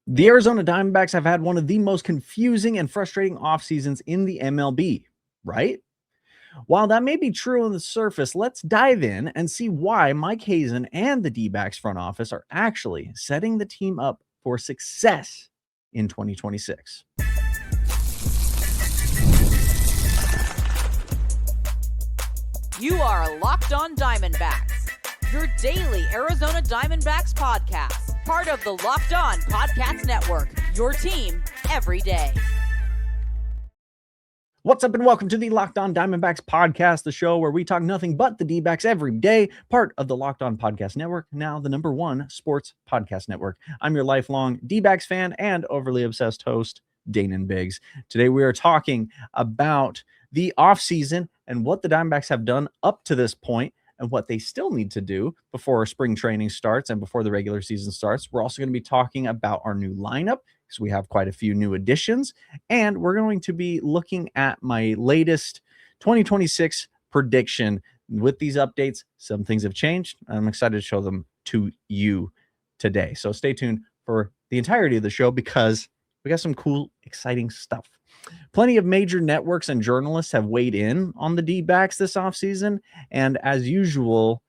The Arizona Diamondbacks have had one of the most confusing and frustrating off seasons in the MLB, right? While that may be true on the surface, let's dive in and see why Mike Hazen and the D-backs front office are actually setting the team up for success in 2026. You are Locked On Diamondbacks, your daily Arizona Diamondbacks podcast, part of the Locked On Podcast Network, your team every day. What's up and welcome to the Locked On Diamondbacks podcast, the show where we talk nothing but the D-backs every day, part of the Locked On Podcast Network, now the #1 sports podcast network. I'm your lifelong D-backs fan and overly obsessed host, Daynen Biggs. Today we are talking about the offseason and what the Diamondbacks have done up to this point and what they still need to do before spring training starts and before the regular season starts. We're also going to be talking about our new lineup because we have quite a few new additions, and we're going to be looking at my latest 2026 prediction. With these updates, some things have changed. I'm excited to show them to you today. So stay tuned for the entirety of the show because we got some cool, exciting stuff. Plenty of major networks and journalists have weighed in on the D-backs this offseason, and as usual,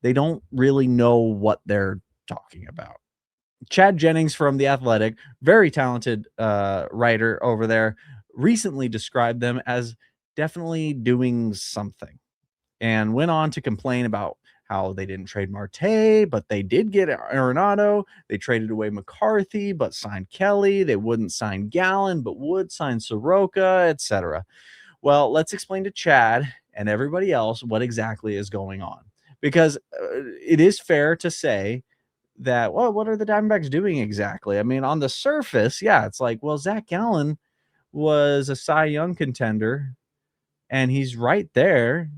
they don't really know what they're talking about. Chad Jennings from The Athletic, very talented writer over there, recently described them as definitely doing something and went on to complain about how they didn't trade Marte, but they did get Arenado. They traded away McCarthy, but signed Kelly. They wouldn't sign Gallen, but would sign Soroka, etc. Well, let's explain to Chad and everybody else what exactly is going on. Because it is fair to say that, well, what are the Diamondbacks doing exactly? I mean, on the surface, yeah, it's like, well, Zach Gallen was a Cy Young contender, and he's right there.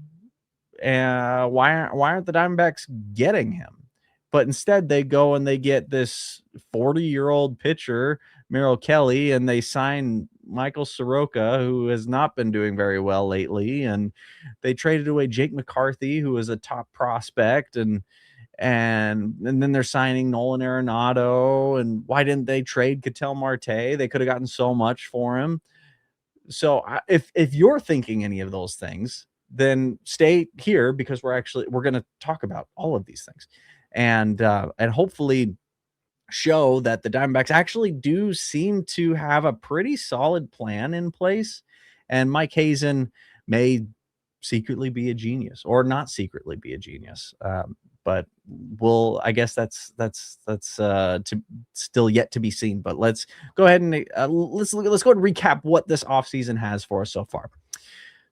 Why aren't the Diamondbacks getting him? But instead, they go and they get this 40-year-old pitcher, Merrill Kelly, and they sign Michael Soroka, who has not been doing very well lately. And they traded away Jake McCarthy, who was a top prospect, and then they're signing Nolan Arenado. And why didn't they trade Ketel Marte? They could have gotten so much for him. So if you're thinking any of those things, then stay here because we're going to talk about all of these things and hopefully show that the Diamondbacks actually do seem to have a pretty solid plan in place. And Mike Hazen may secretly be a genius or not secretly be a genius. But I guess that's to still yet to be seen. But let's go ahead and let's go ahead and recap what this offseason has for us so far.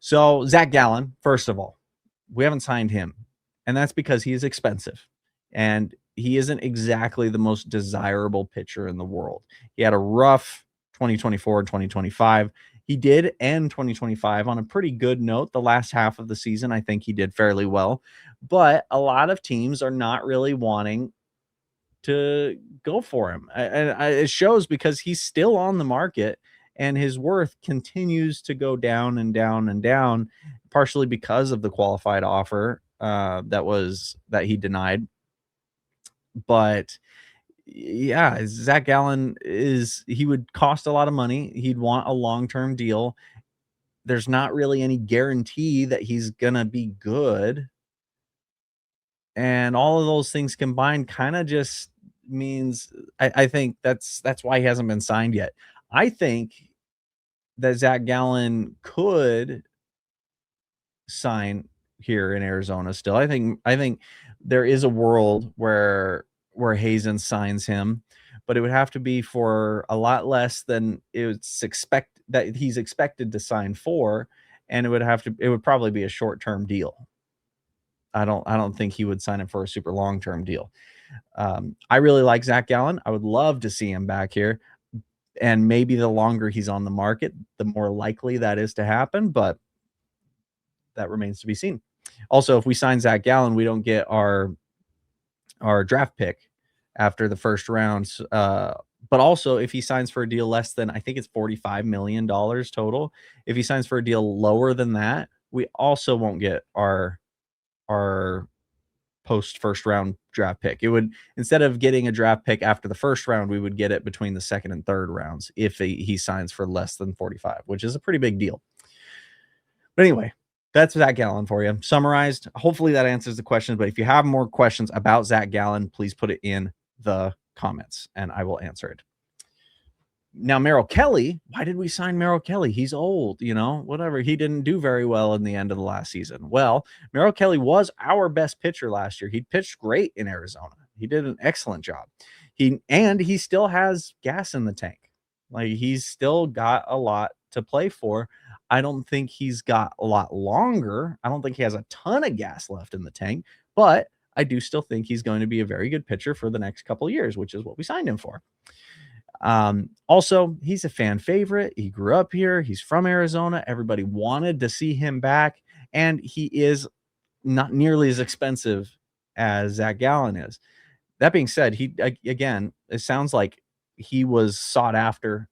So Zach Gallen, first of all, we haven't signed him, and that's because he is expensive, and he isn't exactly the most desirable pitcher in the world. He had a rough 2024 and 2025. He did end 2025 on a pretty good note. The last half of the season, I think he did fairly well, but a lot of teams are not really wanting to go for him. And it shows because he's still on the market and his worth continues to go down and down and down, partially because of the qualified offer that he denied. But yeah, Zach Gallen he would cost a lot of money. He'd want a long-term deal. There's not really any guarantee that he's gonna be good. And all of those things combined kind of just means I think that's why he hasn't been signed yet. I think that Zach Gallen could sign here in Arizona still. I think there is a world where Hazen signs him, but it would have to be for a lot less than he's expected to sign for, and it would probably be a short-term deal. I don't think he would sign it for a super long-term deal. I really like Zach Gallen. I would love to see him back here. And maybe the longer he's on the market, the more likely that is to happen, but that remains to be seen. Also, if we sign Zach Gallen, we don't get our draft pick after the first round. But also, if he signs for a deal less than, I think it's $45 million total, if he signs for a deal lower than that, we also won't get our post first round draft pick. It would, instead of getting a draft pick after the first round, we would get it between the second and third rounds if he signs for less than 45, which is a pretty big deal. But anyway, that's Zach Gallen for you. Summarized. Hopefully that answers the questions. But if you have more questions about Zach Gallen, please put it in the comments and I will answer it. Now, Merrill Kelly, why did we sign Merrill Kelly? He's old, whatever. He didn't do very well in the end of the last season. Well, Merrill Kelly was our best pitcher last year. He pitched great in Arizona. He did an excellent job. He still has gas in the tank. Like, he's still got a lot to play for. I don't think he's got a lot longer. I don't think he has a ton of gas left in the tank, but I do still think he's going to be a very good pitcher for the next couple of years, which is what we signed him for. Also, he's a fan favorite. He grew up here. He's from Arizona. Everybody wanted to see him back, and he is not nearly as expensive as Zach Gallen is. That being said, it sounds like he was sought after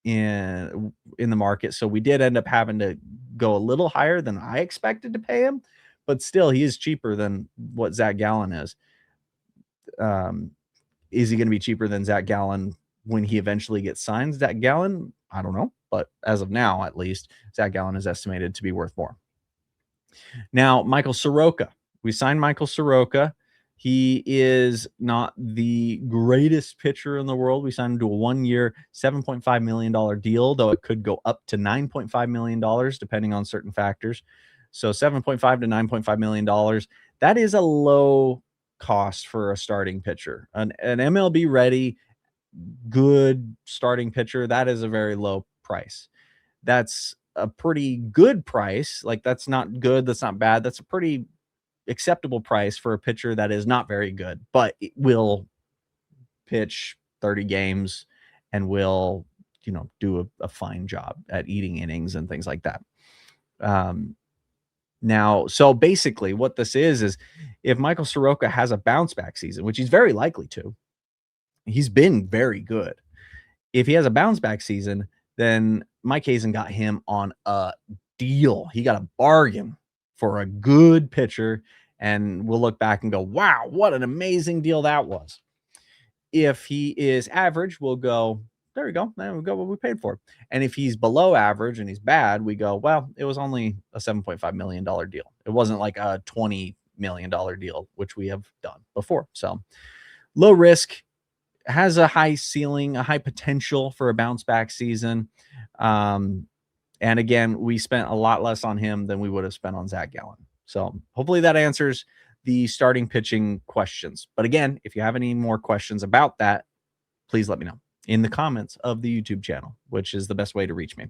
in the market. So we did end up having to go a little higher than I expected to pay him, but still he is cheaper than what Zach Gallen is. Is he going to be cheaper than Zach Gallen when he eventually gets signed? Zach Gallen, I don't know, but as of now, at least, Zach Gallen is estimated to be worth more. Now, Michael Soroka. We signed Michael Soroka. He is not the greatest pitcher in the world. We signed him to a one-year, $7.5 million deal, though it could go up to $9.5 million, depending on certain factors. So $7.5 to $9.5 million. That is a low cost for a starting pitcher. An MLB-ready, good starting pitcher, that is a very low price. That's a pretty good price. Like, that's not good, that's not bad. That's a pretty acceptable price for a pitcher that is not very good, but it will pitch 30 games and will, do a fine job at eating innings and things like that. Now, so basically what this is if Michael Soroka has a bounce back season, which he's very likely to, he's been very good. If he has a bounce back season, then Mike Hazen got him on a deal. He got a bargain for a good pitcher, and we'll look back and go, wow, what an amazing deal that was. If he is average, we'll go, there we go. There we go, what we paid for. And if he's below average and he's bad, we go, well, it was only a $7.5 million deal. It wasn't like a $20 million deal, which we have done before. So low risk, has a high ceiling, a high potential for a bounce back season. And again, we spent a lot less on him than we would have spent on Zach Gallen. So hopefully that answers the starting pitching questions. But again, if you have any more questions about that, please let me know in the comments of the YouTube channel, which is the best way to reach me.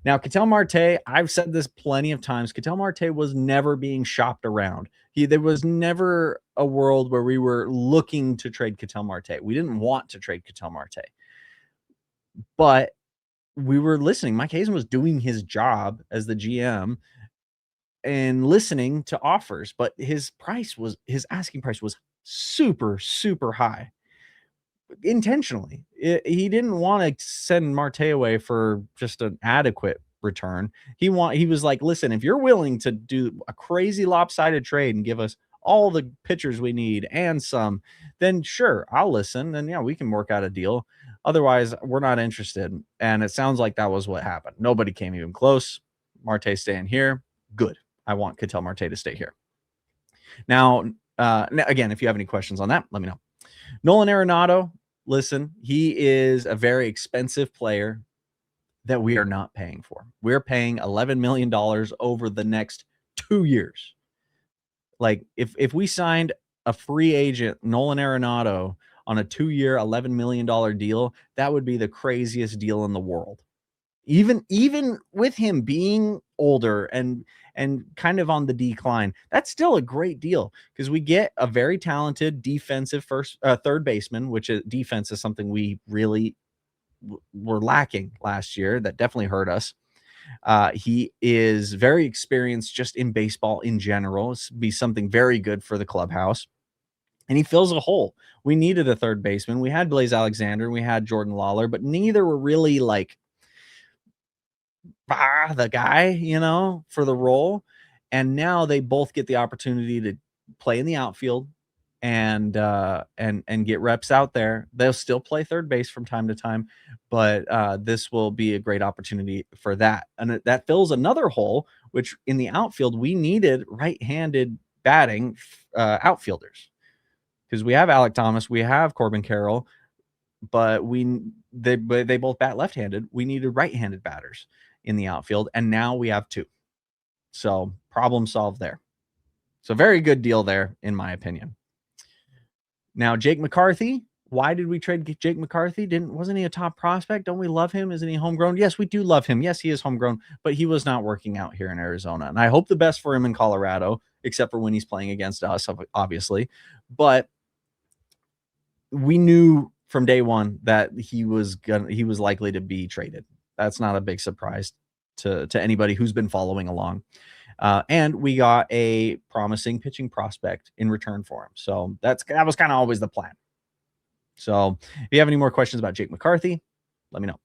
Now, Ketel Marte, I've said this plenty of times. Ketel Marte was never being shopped around. There was never a world where we were looking to trade Ketel Marte. We didn't want to trade Ketel Marte. But we were listening. Mike Hazen was doing his job as the GM and listening to offers, but his asking price was super, super high. Intentionally. He didn't want to send Marte away for just an adequate return. He was like, listen, if you're willing to do a crazy lopsided trade and give us all the pitchers we need and some, then sure, I'll listen. And yeah, we can work out a deal. Otherwise, we're not interested. And it sounds like that was what happened. Nobody came even close. Marte staying here. Good. I want Ketel Marte to stay here. Now, again, if you have any questions on that, let me know. Nolan Arenado, listen, he is a very expensive player that we are not paying for. We're paying $11 million over the next 2 years. Like, if we signed a free agent, Nolan Arenado, on a 2-year, $11 million deal, that would be the craziest deal in the world. Even with him being older and kind of on the decline, that's still a great deal because we get a very talented defensive third baseman, which defense is something we really were lacking last year. That definitely hurt us. He is very experienced just in baseball in general. It's be something very good for the clubhouse. And he fills a hole. We needed a third baseman. We had Blaze Alexander. We had Jordan Lawler, but neither were really like the guy, for the role. And now they both get the opportunity to play in the outfield and get reps out there. They'll still play third base from time to time, but this will be a great opportunity for that. And that fills another hole, which in the outfield, we needed right-handed batting outfielders, because we have Alek Thomas, we have Corbin Carroll, but they both bat left-handed. We needed right-handed batters in the outfield, and now we have two. So problem solved there. So very good deal there, in my opinion. Now, Jake McCarthy. Why did we trade Jake McCarthy? Wasn't he a top prospect? Don't we love him? Isn't he homegrown? Yes, we do love him. Yes, he is homegrown, but he was not working out here in Arizona. And I hope the best for him in Colorado, except for when he's playing against us, obviously. But we knew from day one that he was likely to be traded. That's not a big surprise to anybody who's been following along. And we got a promising pitching prospect in return for him. So that was kind of always the plan. So if you have any more questions about Jake McCarthy, let me know.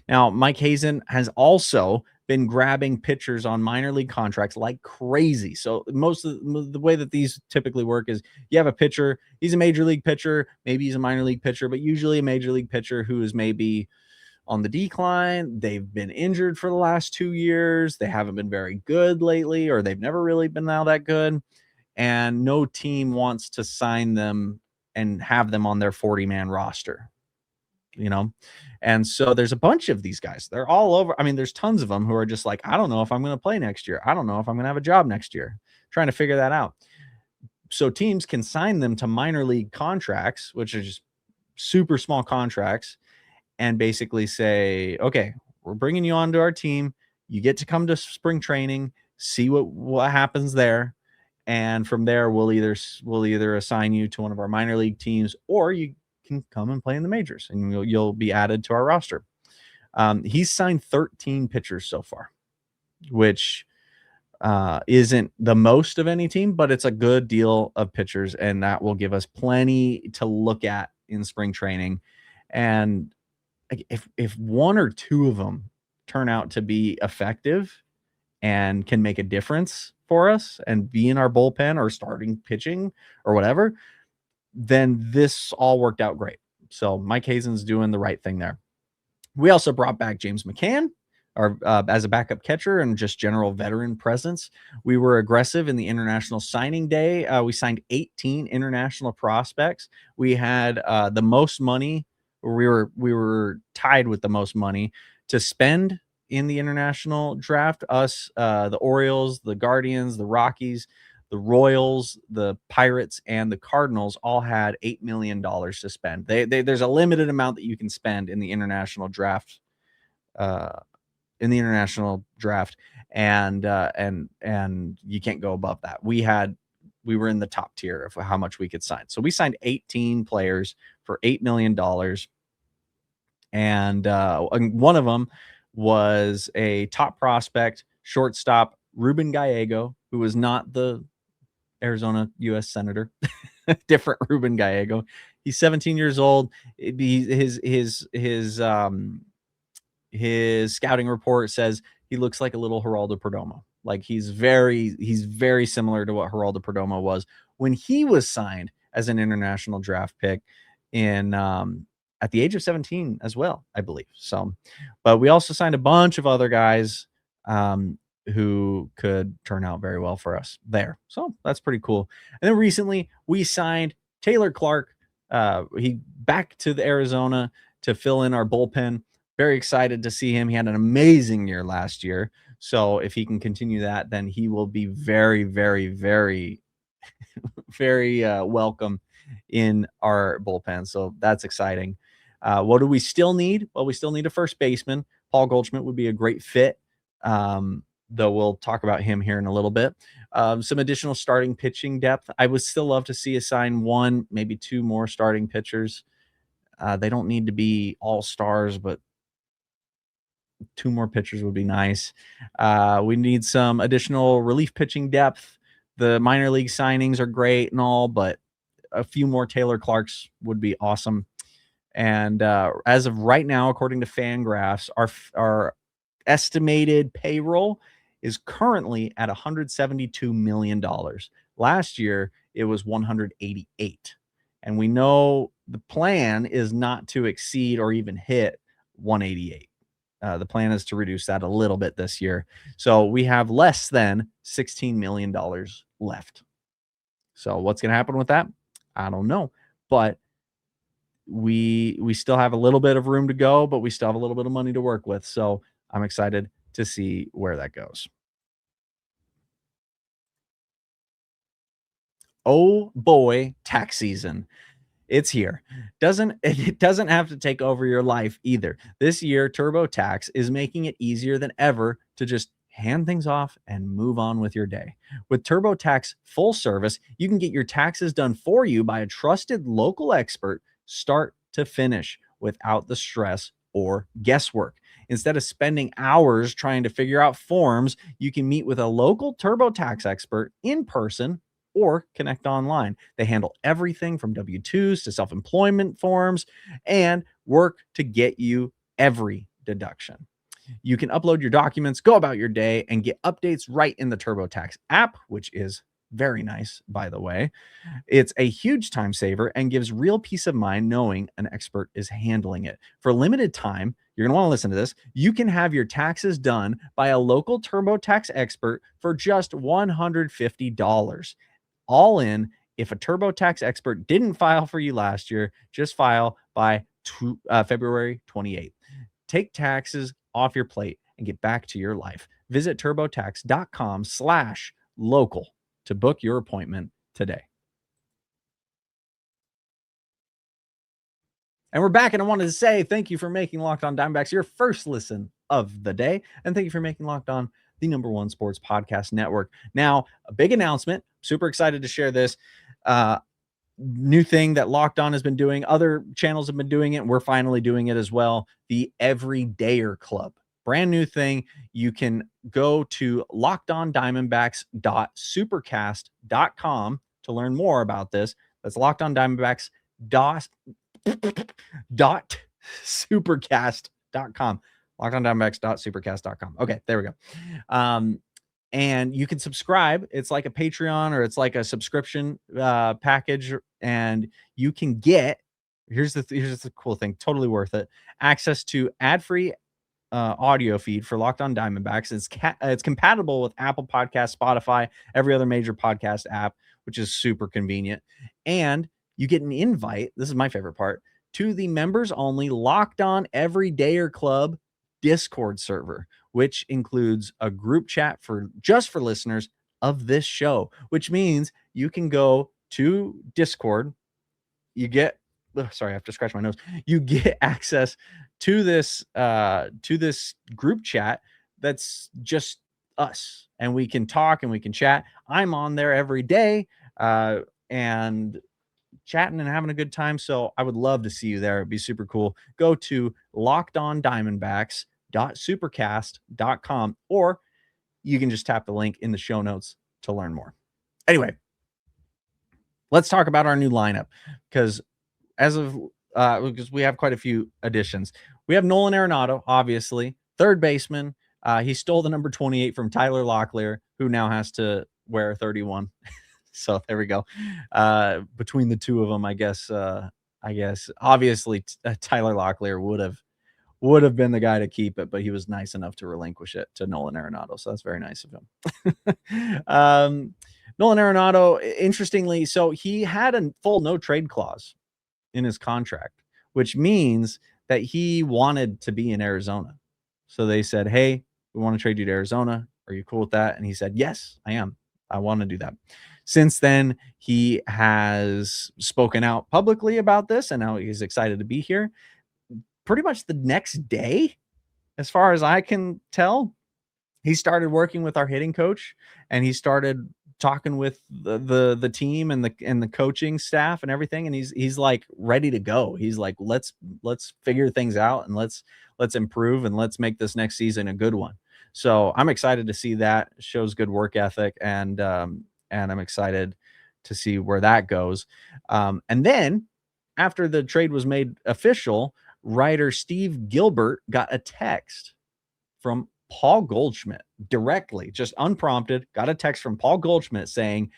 Now, Mike Hazen has also been grabbing pitchers on minor league contracts like crazy. So most of the way that these typically work is you have a pitcher, he's a major league pitcher, maybe he's a minor league pitcher, but usually a major league pitcher who is maybe on the decline. They've been injured for the last 2 years. They haven't been very good lately, or they've never really been all that good. And no team wants to sign them and have them on their 40-man roster, And so there's a bunch of these guys. They're all over. I mean, there's tons of them who are just like, I don't know if I'm going to play next year. I don't know if I'm going to have a job next year. Trying to figure that out. So teams can sign them to minor league contracts, which are just super small contracts, and basically say, okay, we're bringing you onto our team. You get to come to spring training, see what happens there. And from there, we'll either assign you to one of our minor league teams, or you can come and play in the majors, and you'll be added to our roster. He's signed 13 pitchers so far, which isn't the most of any team, but it's a good deal of pitchers, and that will give us plenty to look at in spring training. And if one or two of them turn out to be effective and can make a difference for us and be in our bullpen or starting pitching or whatever, then this all worked out great. So Mike Hazen's doing the right thing there. We also brought back James McCann as a backup catcher and just general veteran presence. We were aggressive in the international signing day. We signed 18 international prospects. We had the most money. We were tied with the most money to spend in the international draft. Us, the Orioles, the Guardians, the Rockies, the Royals, the Pirates, and the Cardinals all had $8 million to spend. There's a limited amount that you can spend in the international draft. And you can't go above that. We were in the top tier of how much we could sign. So we signed 18 players for $8 million. And one of them was a top prospect, shortstop, Ruben Gallego, who was not the Arizona U.S. Senator, different Ruben Gallego. He's 17 years old. His scouting report says he looks like a little Geraldo Perdomo. Like he's very similar to what Geraldo Perdomo was when he was signed as an international draft pick in at the age of 17 as well, I believe. So, but we also signed a bunch of other guys who could turn out very well for us there. So that's pretty cool. And then recently we signed Taylor Clark. He back to the Arizona to fill in our bullpen. Very excited to see him. He had an amazing year last year. So if he can continue that, then he will be very, very, very, very welcome in our bullpen. So that's exciting. What do we still need? Well, we still need a first baseman. Paul Goldschmidt would be a great fit, though we'll talk about him here in a little bit. Some additional starting pitching depth. I would still love to see us sign one, maybe two more starting pitchers. They don't need to be all stars, but two more pitchers would be nice. We need some additional relief pitching depth. The minor league signings are great and all, but a few more Taylor Clarks would be awesome. And as of right now, according to Fangraphs, our estimated payroll is currently at $172 million. Last year, it was 188. And we know the plan is not to exceed or even hit 188. The plan is to reduce that a little bit this year. So we have less than $16 million left. So what's going to happen with that? I don't know. But we still have a little bit of room to go, but we still have a little bit of money to work with. So I'm excited to see where that goes. Oh boy, tax season. It's here. It doesn't have to take over your life either. This year, TurboTax is making it easier than ever to just hand things off and move on with your day. With TurboTax full service, you can get your taxes done for you by a trusted local expert start to finish without the stress or guesswork. Instead of spending hours trying to figure out forms, you can meet with a local TurboTax expert in person or connect online. They handle everything from W-2s to self-employment forms and work to get you every deduction. You can upload your documents, go about your day, and get updates right in the TurboTax app, which is very nice, by the way. It's a huge time saver and gives real peace of mind knowing an expert is handling it. For a limited time, you're going to want to listen to this. You can have your taxes done by a local TurboTax expert for just $150. All in, if a TurboTax expert didn't file for you last year, just file by February 28th. Take taxes off your plate and get back to your life. Visit turbotax.com/local to book your appointment today. And we're back, and I wanted to say thank you for making Locked On Diamondbacks your first listen of the day, and thank you for making Locked On the #1 sports podcast network. Now, a big announcement. Super excited to share this new thing that Locked On has been doing. Other channels have been doing it, and we're finally doing it as well. The Everydayer Club. Brand new thing. You can go to lockedondiamondbacks.supercast.com to learn more about this. That's lockedondiamondbacks.supercast.com. lockedondiamondbacks.supercast.com. Okay, there we go. And you can subscribe. It's like a Patreon or it's like a subscription package, and you can get, here's the cool thing, totally worth it, access to ad-free audio feed for Locked On Diamondbacks. It's compatible with Apple Podcasts, Spotify, every other major podcast app, which is super convenient. And you get an invite, this is my favorite part, to the members only Locked On Everydayer Club Discord server, which includes a group chat for listeners of this show, which means you can go to Discord. You get, sorry, I have to scratch my nose. You get access to this group chat that's just us, and we can talk and we can chat. I'm on there every day and chatting and having a good time. So I would love to see you there. It'd be super cool. Go to lockedondiamondbacks.supercast.com, or you can just tap the link in the show notes to learn more. Anyway, let's talk about our new lineup, because because we have quite a few additions. We have Nolan Arenado, obviously, third baseman. He stole the number 28 from Tyler Locklear, who now has to wear 31. So there we go. Between the two of them, I guess obviously Tyler Locklear would have been the guy to keep it, but he was nice enough to relinquish it to Nolan Arenado. So that's very nice of him. Nolan Arenado, interestingly, so he had a full no trade clause in his contract, which means that he wanted to be in Arizona. So they said, hey, we want to trade you to Arizona. Are you cool with that? And he said, yes, I am. I want to do that. Since then, he has spoken out publicly about this, and now he's excited to be here. Pretty much the next day, as far as I can tell, he started working with our hitting coach, and he started talking with the team and the coaching staff and everything, and he's like ready to go. He's like, let's figure things out, and let's improve, and let's make this next season a good one. So I'm excited to see that. It shows good work ethic, and I'm excited to see where that goes. And then after the trade was made official, writer Steve Gilbert got a text from Paul Goldschmidt directly, just unprompted, got a text from Paul Goldschmidt saying,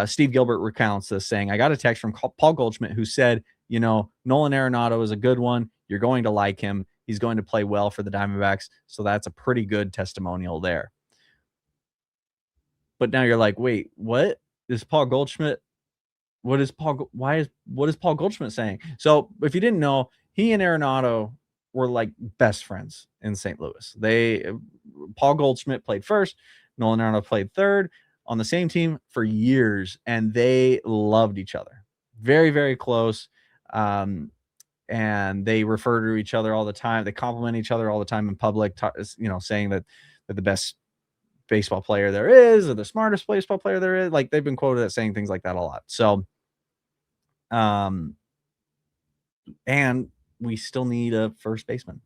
Steve Gilbert recounts this, saying, I got a text from Paul Goldschmidt who said, Nolan Arenado is a good one. You're going to like him. He's going to play well for the Diamondbacks. So that's a pretty good testimonial there. But now you're like, wait, what is Paul Goldschmidt? What is Paul Goldschmidt saying? So if you didn't know, he and Arenado were like best friends in St. Louis. Paul Goldschmidt played first, Nolan Arenado played third on the same team for years, and they loved each other. Very, very close. And they refer to each other all the time. They compliment each other all the time in public, saying that they're the best baseball player there is, or the smartest baseball player there is. Like, they've been quoted as saying things like that a lot. So, and we still need a first baseman.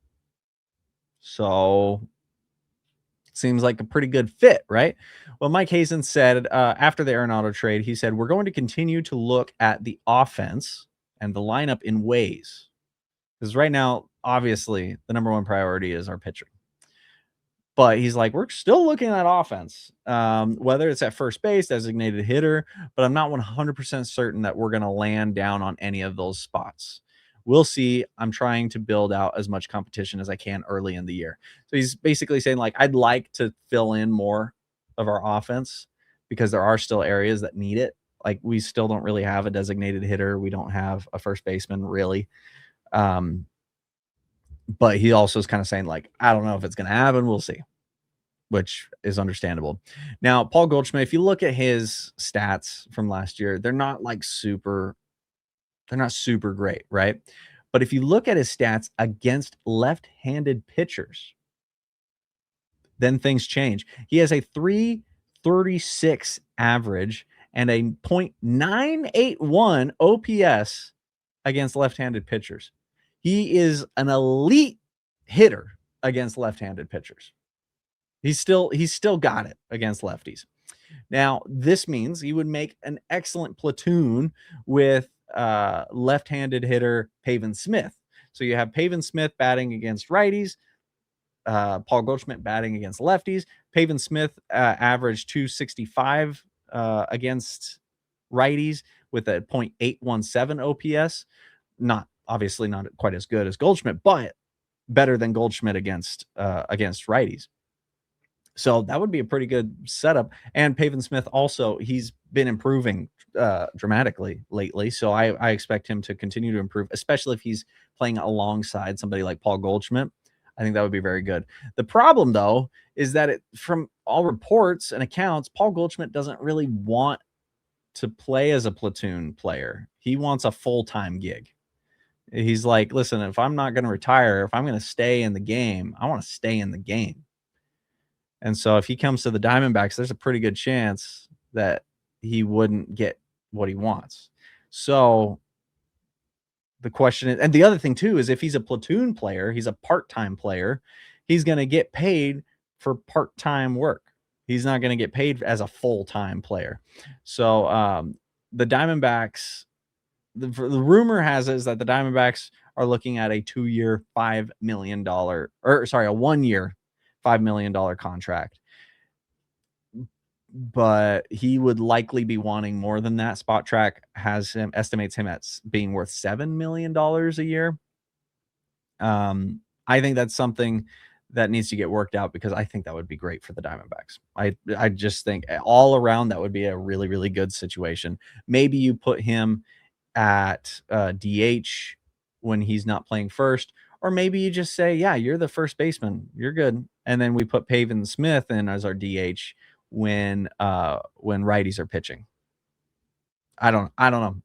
So seems like a pretty good fit, right? Well, Mike Hazen said after the Arenado trade, he said, we're going to continue to look at the offense and the lineup in ways. Because right now, obviously, the number one priority is our pitcher. But he's like, we're still looking at offense, whether it's at first base, designated hitter, but I'm not 100% certain that we're going to land down on any of those spots. We'll see. I'm trying to build out as much competition as I can early in the year. So he's basically saying, like, I'd like to fill in more of our offense because there are still areas that need it. Like, we still don't really have a designated hitter. We don't have a first baseman, really. But he also is kind of saying, like, I don't know if it's going to happen. We'll see, which is understandable. Now, Paul Goldschmidt, if you look at his stats from last year, they're not super great, right? But if you look at his stats against left-handed pitchers, then things change. He has a 336 average and a .981 OPS against left-handed pitchers. He is an elite hitter against left-handed pitchers. He's still got it against lefties. Now, this means he would make an excellent platoon with left-handed hitter Pavin Smith. So you have Pavin Smith batting against righties, Paul Goldschmidt batting against lefties. Pavin Smith averaged 265 against righties with a .817 OPS. Obviously not quite as good as Goldschmidt, but better than Goldschmidt against righties. So that would be a pretty good setup. And Pavin Smith also, he's been improving dramatically lately. So I expect him to continue to improve, especially if he's playing alongside somebody like Paul Goldschmidt. I think that would be very good. The problem, though, is that from all reports and accounts, Paul Goldschmidt doesn't really want to play as a platoon player. He wants a full-time gig. He's like, listen, if I'm not going to retire, if I'm going to stay in the game, I want to stay in the game. And so if he comes to the Diamondbacks, there's a pretty good chance that he wouldn't get what he wants. So the question is, and the other thing too, is if he's a platoon player, he's a part-time player, he's going to get paid for part-time work. He's not going to get paid as a full-time player. So the Diamondbacks, the rumor has is that the Diamondbacks are looking at a 2-year, $5 million, a 1-year, $5 million contract. But he would likely be wanting more than that. Spot Track estimates him at being worth $7 million a year. I think that's something that needs to get worked out because I think that would be great for the Diamondbacks. I just think all around that would be a really, really good situation. Maybe you put him at DH when he's not playing first, or maybe you just say, yeah, you're the first baseman, you're good, and then we put Pavin Smith in as our DH when righties are pitching. I don't know.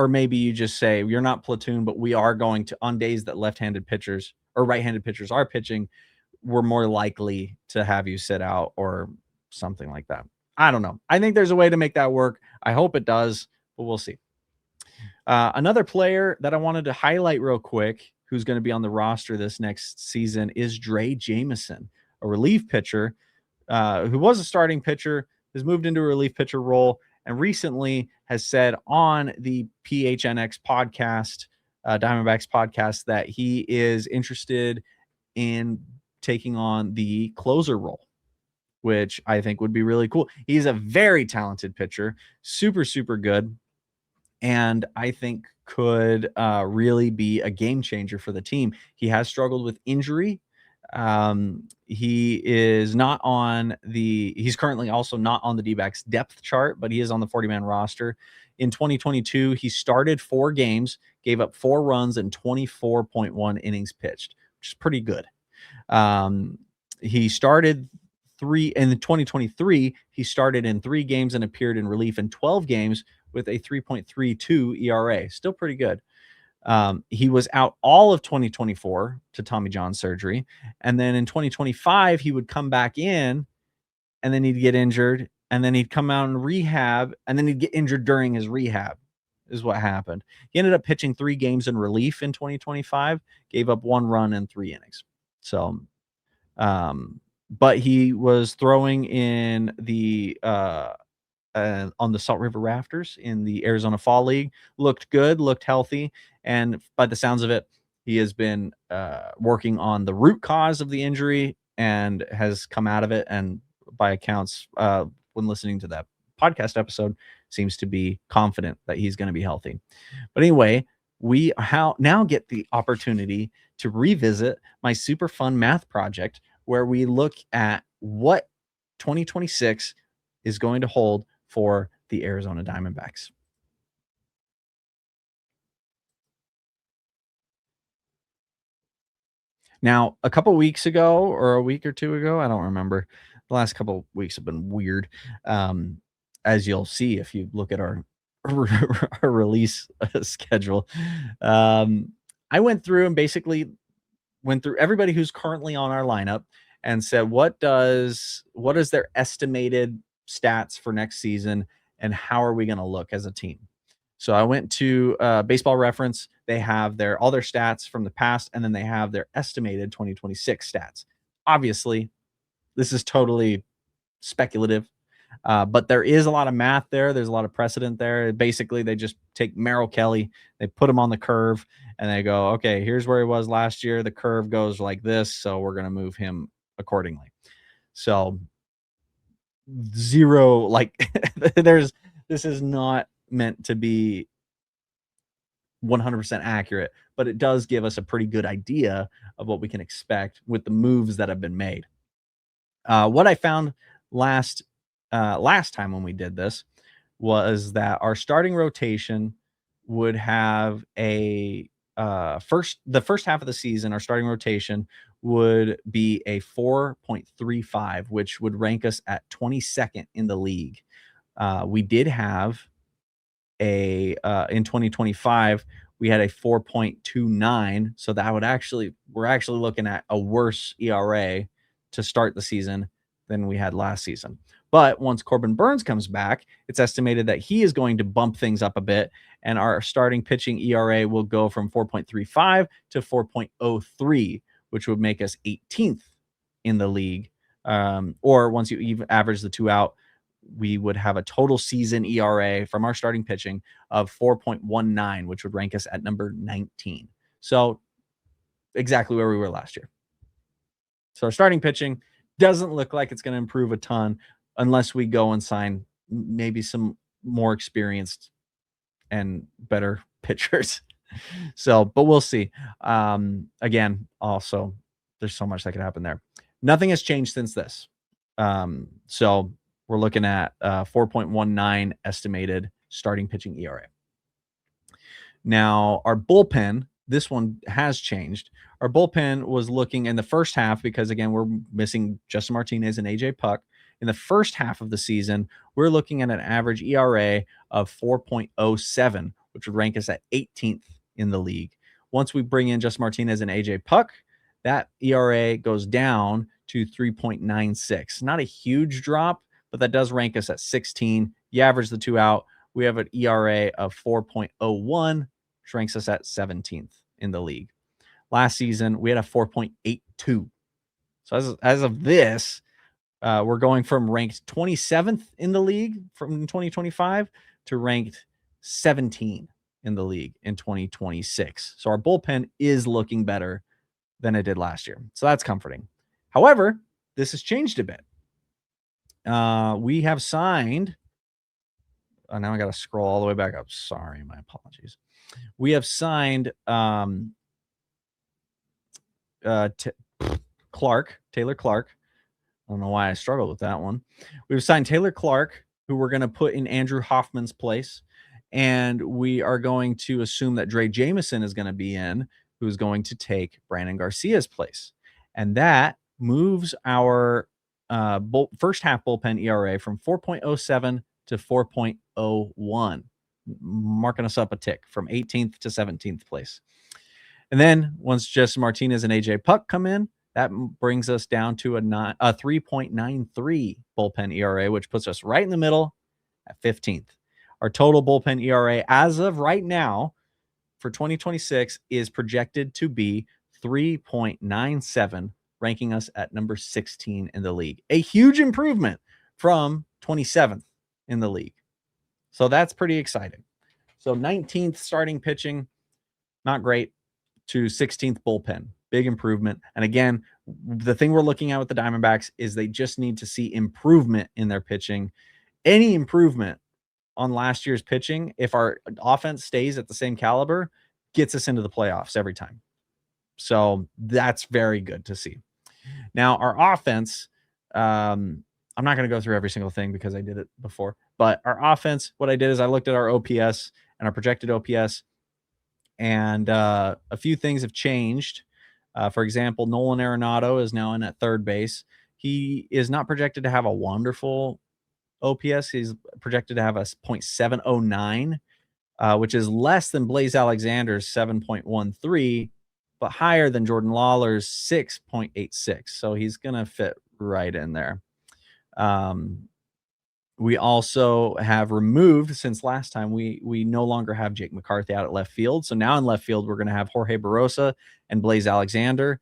Maybe you just say you're not platoon, but we are going to, on days that left-handed pitchers or right-handed pitchers are pitching, we're more likely to have you sit out or something like that. I don't know. I think there's a way to make that work. I hope it does, but we'll see. Another player that I wanted to highlight real quick, who's going to be on the roster this next season, is Dre Jameson, a relief pitcher who was a starting pitcher, has moved into a relief pitcher role, and recently has said on the PHNX podcast, Diamondbacks podcast, that he is interested in taking on the closer role. which I think would be really cool. He's a very talented pitcher, super, super good, and I think could really be a game changer for the team. He has struggled with injury. He is not on he's currently also not on the D-backs depth chart, but he is on the 40-man roster. In 2022, he started 4 games, gave up 4 runs and 24.1 innings pitched, which is pretty good. He started in 2023, he started in 3 games and appeared in relief in 12 games with a 3.32 ERA. Still pretty good. He was out all of 2024 to Tommy John surgery. And then in 2025, he would come back in and then he'd get injured. And then he'd come out and rehab. And then he'd get injured during his rehab is what happened. He ended up pitching 3 games in relief in 2025, gave up 1 run and 3 innings. So, but he was throwing in on the Salt River Rafters in the Arizona Fall League, looked good, looked healthy. And by the sounds of it, he has been working on the root cause of the injury and has come out of it. And by accounts, when listening to that podcast episode, seems to be confident that he's going to be healthy. But anyway, we now get the opportunity to revisit my super fun math project where we look at what 2026 is going to hold for the Arizona Diamondbacks. Now, a couple weeks ago or a week or 2 ago, I don't remember. The last couple weeks have been weird. As you'll see if you look at our release schedule. I went through and basically went through everybody who's currently on our lineup and said, what is their estimated stats for next season and how are we going to look as a team? So I went to Baseball Reference. They have all their stats from the past, and then they have their estimated 2026 stats. Obviously, this is totally speculative, but there is a lot of math there. There's a lot of precedent there. Basically, they just take Merrill Kelly, they put him on the curve, and they go, okay, here's where he was last year. The curve goes like this, so we're going to move him accordingly. So zero, like this is not meant to be 100% accurate, but it does give us a pretty good idea of what we can expect with the moves that have been made. What I found last time when we did this was that our starting rotation would have the first half of the season, our starting rotation would be a 4.35, which would rank us at 22nd in the league. We did have in 2025, we had a 4.29. So that would we're actually looking at a worse ERA to start the season than we had last season. But once Corbin Burnes comes back, it's estimated that he is going to bump things up a bit, and our starting pitching ERA will go from 4.35 to 4.03, which would make us 18th in the league. Or once you even average the 2 out, we would have a total season ERA from our starting pitching of 4.19, which would rank us at number 19. So exactly where we were last year. So our starting pitching doesn't look like it's going to improve a ton unless we go and sign maybe some more experienced and better pitchers. So, but we'll see. Again, also, there's so much that could happen there. Nothing has changed since this. So we're looking at 4.19 estimated starting pitching ERA. Now, our bullpen, this one has changed. Our bullpen was looking in the first half because, again, we're missing Justin Martinez and AJ Puck. In the first half of the season, we're looking at an average ERA of 4.07, which would rank us at 18th in the league. Once we bring in Justin Martinez and AJ Puck, that ERA goes down to 3.96. Not a huge drop, but that does rank us at 16. You average the 2 out, we have an ERA of 4.01, which ranks us at 17th in the league. Last season, we had a 4.82. So as of this, we're going from ranked 27th in the league from 2025 to ranked 17 in the league in 2026. So our bullpen is looking better than it did last year. So that's comforting. However, this has changed a bit. We have signed. Now I got to scroll all the way back up. Sorry, my apologies. We have signed Taylor Clark. I don't know why I struggled with that one. We've signed Taylor Clark, who we're going to put in Andrew Hoffman's place. And we are going to assume that Dre Jameson is going to be in, who's going to take Brandon Garcia's place. And that moves our first half bullpen ERA from 4.07 to 4.01, marking us up a tick from 18th to 17th place. And then once Justin Martinez and AJ Puck come in, that brings us down to a 3.93 bullpen ERA, which puts us right in the middle at 15th. Our total bullpen ERA as of right now for 2026 is projected to be 3.97, ranking us at number 16 in the league. A huge improvement from 27th in the league. So that's pretty exciting. So 19th starting pitching, not great, to 16th bullpen. Big improvement. And again, the thing we're looking at with the Diamondbacks is they just need to see improvement in their pitching. Any improvement on last year's pitching, if our offense stays at the same caliber, gets us into the playoffs every time. So that's very good to see. Now, our offense, I'm not going to go through every single thing because I did it before, but our offense, what I did is I looked at our OPS and our projected OPS, and a few things have changed. For example, Nolan Arenado is now in at third base. He is not projected to have a wonderful OPS. He's projected to have a 0.709, which is less than Blaze Alexander's 7.13, but higher than Jordan Lawler's 6.86. So he's going to fit right in there. We also have removed, since last time, we no longer have Jake McCarthy out at left field. So now in left field, we're going to have Jorge Barrosa and Blaze Alexander.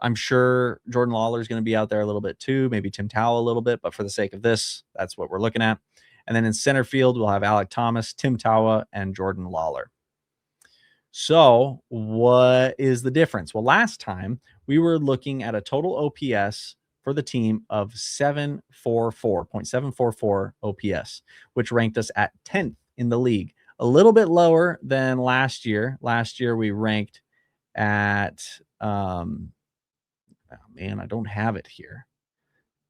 I'm sure Jordan Lawler is going to be out there a little bit too, maybe Tim Towle a little bit, but for the sake of this, that's what we're looking at. And then in center field, we'll have Alec Thomas, Tim Towle, and Jordan Lawler. So what is the difference? Well, last time we were looking at a total OPS for the team of 744 OPS, which ranked us at 10th in the league. A little bit lower than last year. Last year we ranked at, oh man, I don't have it here.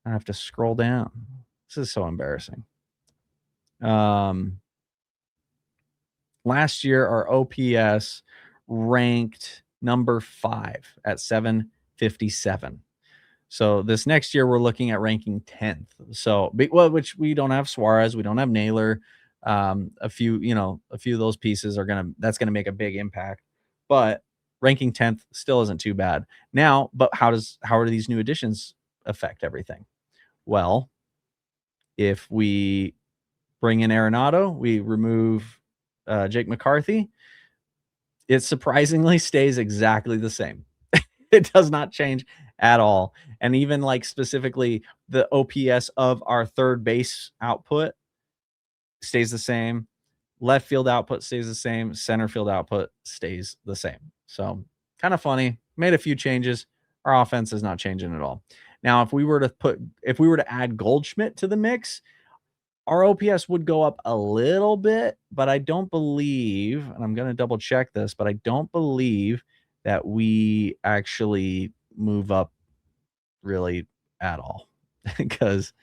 I have to scroll down. This is so embarrassing. Last year our OPS ranked number 5 at 757. So this next year we're looking at ranking 10th. So, which we don't have Suarez, we don't have Naylor. A few of those pieces that's gonna make a big impact. But ranking 10th still isn't too bad. Now, but how do these new additions affect everything? Well, if we bring in Arenado, we remove Jake McCarthy, it surprisingly stays exactly the same. It does not change at all. And even like specifically the OPS of our third base output stays the same. Left field output stays the same. Center field output stays the same. So kind of funny. Made a few changes. Our offense is not changing at all. Now, if we were to add Goldschmidt to the mix, our OPS would go up a little bit, but I don't believe, and I'm going to double check this, but I don't believe that we actually move up really at all. Because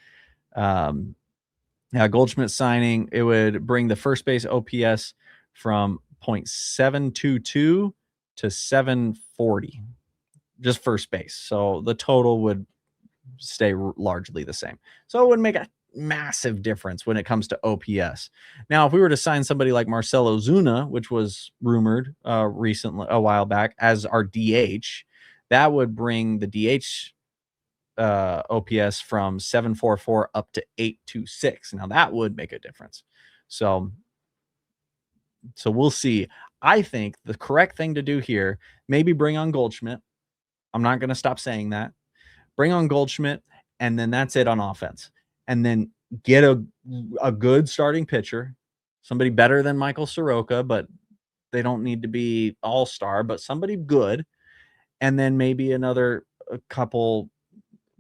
Goldschmidt signing, it would bring the first base OPS from 0.722 to 740, just first base. So the total would stay largely the same. So it wouldn't make a massive difference when it comes to OPS. Now, if we were to sign somebody like Marcell Ozuna, which was rumored recently, a while back, as our DH, that would bring the DH OPS from 744 up to 826. Now that would make a difference. So we'll see. I think the correct thing to do here, maybe bring on Goldschmidt. I'm not going to stop saying that. Bring on Goldschmidt, and then that's it on offense. And then get a good starting pitcher, somebody better than Michael Soroka, but they don't need to be all-star, but somebody good. And then maybe a couple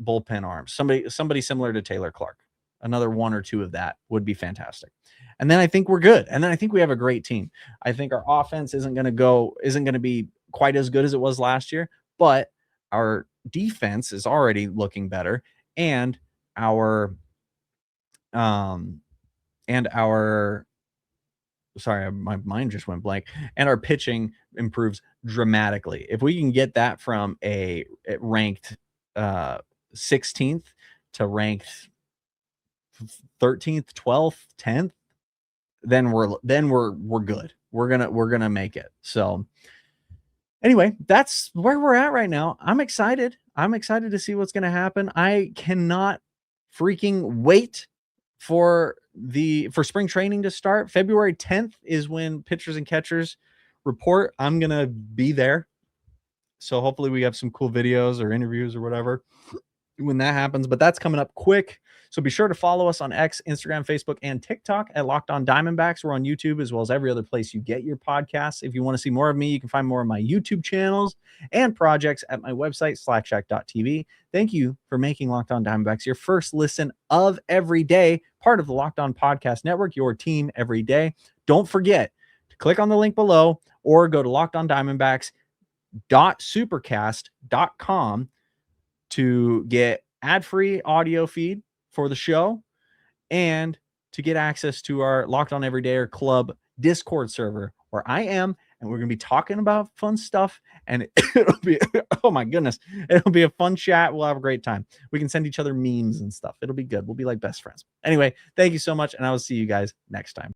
bullpen arms, somebody similar to Taylor Clark. Another 1 or 2 of that would be fantastic. And then I think we're good. And then I think we have a great team. I think our offense isn't going to be quite as good as it was last year, but our defense is already looking better, and our sorry, my mind just went blank, and our pitching improves dramatically. If we can get that from a ranked 16th to ranked 13th, 12th, 10th, then we're good. We're gonna make it. So anyway, that's where we're at right now. I'm excited. I'm excited to see what's gonna happen. I cannot freaking wait for spring training to start. February 10th is when pitchers and catchers report. I'm gonna be there. So hopefully we have some cool videos or interviews or whatever when that happens, but that's coming up quick. So be sure to follow us on X, Instagram, Facebook, and TikTok at Locked On Diamondbacks. We're on YouTube as well as every other place you get your podcasts. If you want to see more of me, you can find more of my YouTube channels and projects at my website, slackshack.tv. Thank you for making Locked On Diamondbacks your first listen of every day, part of the Locked On Podcast Network, your team every day. Don't forget to click on the link below or go to lockedondiamondbacks.supercast.com to get ad-free audio feed for the show and to get access to our Locked On Everydayer Club Discord server where I am, and we're going to be talking about fun stuff, and it'll be, oh my goodness, it'll be a fun chat. We'll have a great time. We can send each other memes and stuff. It'll be good. We'll be like best friends. Anyway, thank you so much, and I will see you guys next time.